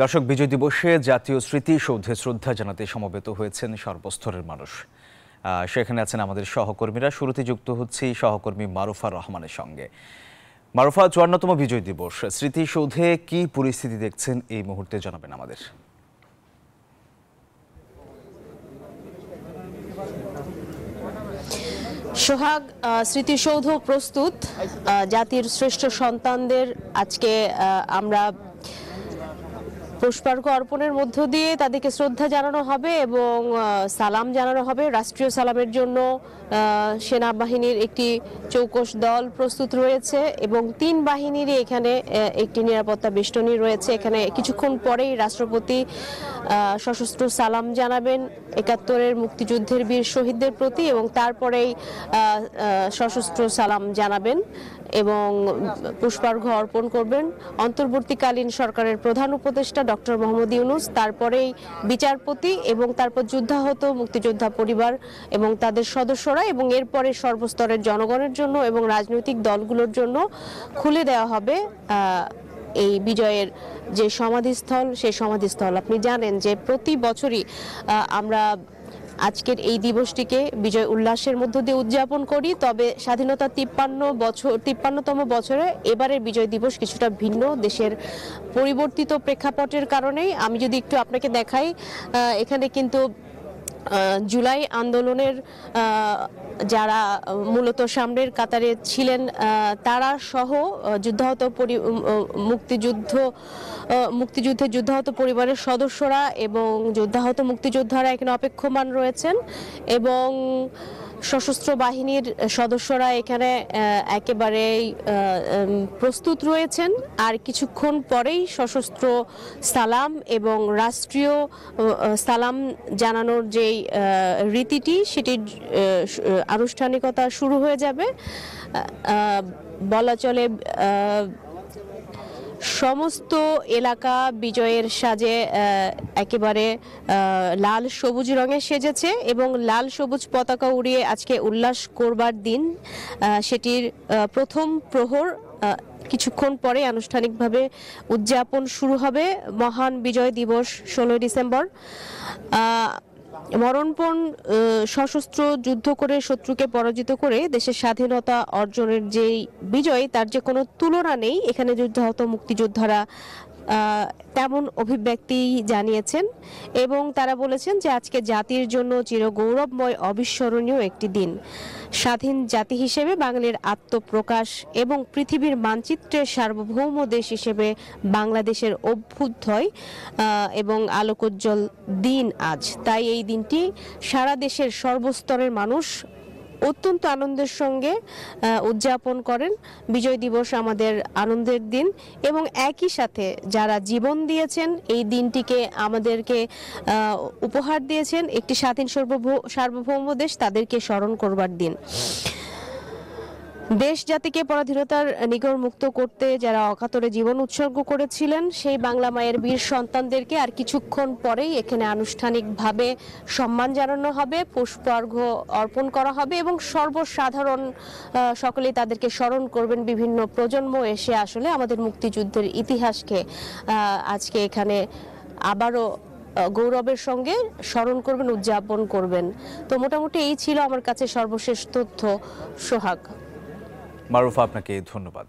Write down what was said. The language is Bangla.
দর্শক, বিজয় দিবসে জাতীয় স্মৃতিসৌধে শ্রদ্ধা জানাতে সমবেত হয়েছেন সর্বস্তরের মানুষ। সেখানে আছেন আমাদের সহকর্মীরা। শুরুতে যুক্ত হচ্ছি সহকর্মী মারুফা রহমানের সঙ্গে। মারুফা, ৫৪তম বিজয় দিবস, স্মৃতিসৌধে কি পরিস্থিতি দেখছেন এই মুহূর্তে জানাবেন আমাদের। সোহাগ, স্মৃতিসৌধ প্রস্তুত। জাতির শ্রেষ্ঠ সন্তানদের আজকে আমরা পুষ্পার্ঘ অর্পণের মধ্য দিয়ে তাদেরকে শ্রদ্ধা জানানো হবে এবং সালাম জানানো হবে। রাষ্ট্রীয় সালামের জন্য সেনাবাহিনীর একটি চৌকস দল প্রস্তুত রয়েছে এবং ৩ বাহিনীরই এখানে একটি নিরাপত্তা বেষ্টনী রয়েছে। এখানে কিছুক্ষণ পরেই রাষ্ট্রপতি সশস্ত্র সালাম জানাবেন ৭১-এর মুক্তিযুদ্ধের বীর শহীদদের প্রতি এবং তারপরেই সশস্ত্র সালাম জানাবেন এবং পুষ্পার্ঘ অর্পণ করবেন অন্তর্বর্তীকালীন সরকারের প্রধান উপদেষ্টা ডক্টর মোহাম্মদ ইউনূস, তারপরেই বিচারপতি এবং তারপর যুদ্ধাহত মুক্তিযোদ্ধা পরিবার এবং তাদের সদস্যরা, এবং এরপরে সর্বস্তরের জনগণের জন্য এবং রাজনৈতিক দলগুলোর জন্য খুলে দেওয়া হবে এই বিজয়ের যে সমাধিস্থল। সেই সমাধিস্থল আপনি জানেন যে প্রতি বছরই আমরা আজকের এই দিবসটিকে বিজয় উল্লাসের মধ্য দিয়ে উদযাপন করি। তবে স্বাধীনতা ৫৩তম বছরে এবারের বিজয় দিবস কিছুটা ভিন্ন দেশের পরিবর্তিত প্রেক্ষাপটের কারণেই। আমি যদি একটু আপনাকে দেখাই, এখানে কিন্তু জুলাই আন্দোলনের যারা মূলত সামনের কাতারে ছিলেন তারা সহ যুদ্ধাহত মুক্তিযুদ্ধে যুদ্ধাহত পরিবারের সদস্যরা এবং যুদ্ধাহত মুক্তিযোদ্ধারা এখানে অপেক্ষমান রয়েছেন এবং সশস্ত্র বাহিনীর সদস্যরা এখানে একেবারেই প্রস্তুত রয়েছেন। আর কিছুক্ষণ পরেই সশস্ত্র সালাম এবং রাষ্ট্রীয় সালাম জানানোর যেই রীতিটি সেটির আনুষ্ঠানিকতা শুরু হয়ে যাবে। বলা চলে সমস্ত এলাকা বিজয়ের সাজে একেবারে লাল সবুজ রঙে সেজেছে এবং লাল সবুজ পতাকা উড়িয়ে আজকে উল্লাস করবার দিন। সেটির প্রথম প্রহর কিছুক্ষণ পরে আনুষ্ঠানিকভাবে উদযাপন শুরু হবে। মহান বিজয় দিবস ১৬ই ডিসেম্বর। মরণপণ সশস্ত্র যুদ্ধ করে শত্রুকে পরাজিত করে দেশের স্বাধীনতা অর্জনের যেই বিজয়, তার যে কোনো তুলনা নেই। এখানে যুদ্ধাহত মুক্তিযোদ্ধারা তেমন অভিব্যক্তি জানিয়েছেন এবং তারা বলেছেন যে আজকে জাতির জন্য চিরগৌরবময় অবিস্মরণীয় একটি দিন। স্বাধীন জাতি হিসেবে বাঙালির আত্মপ্রকাশ এবং পৃথিবীর মানচিত্রের সার্বভৌম দেশ হিসেবে বাংলাদেশের অভ্যুদয় এবং আলোকোজ্জ্বল দিন আজ। তাই এই দিনটি সারা দেশের সর্বস্তরের মানুষ অত্যন্ত আনন্দের সঙ্গে উদযাপন করেন। বিজয় দিবস আমাদের আনন্দের দিন এবং একই সাথে যারা জীবন দিয়েছেন এই দিনটিকে আমাদেরকে উপহার দিয়েছেন, একটি স্বাধীন সার্বভৌম দেশ, তাদেরকে স্মরণ করবার দিন। দেশ জাতিকে পরাধীনতার নিগড় মুক্ত করতে যারা অকাতরে জীবন উৎসর্গ করেছিলেন সেই বাংলা মায়ের বীর সন্তানদেরকে আর কিছুক্ষণ পরেই এখানে আনুষ্ঠানিকভাবে সম্মান জানানো হবে, পুষ্পার্ঘ অর্পণ করা হবে এবং সর্বসাধারণ সকলেই তাদেরকে স্মরণ করবেন। বিভিন্ন প্রজন্ম এসে আসলে আমাদের মুক্তিযুদ্ধের ইতিহাসকে আজকে এখানে আবারও গৌরবের সঙ্গে স্মরণ করবেন, উদযাপন করবেন। তো মোটামুটি এই ছিল আমার কাছে সর্বশেষ তথ্য। সোহাগ। মারুফা, আপনাকে ধন্যবাদ।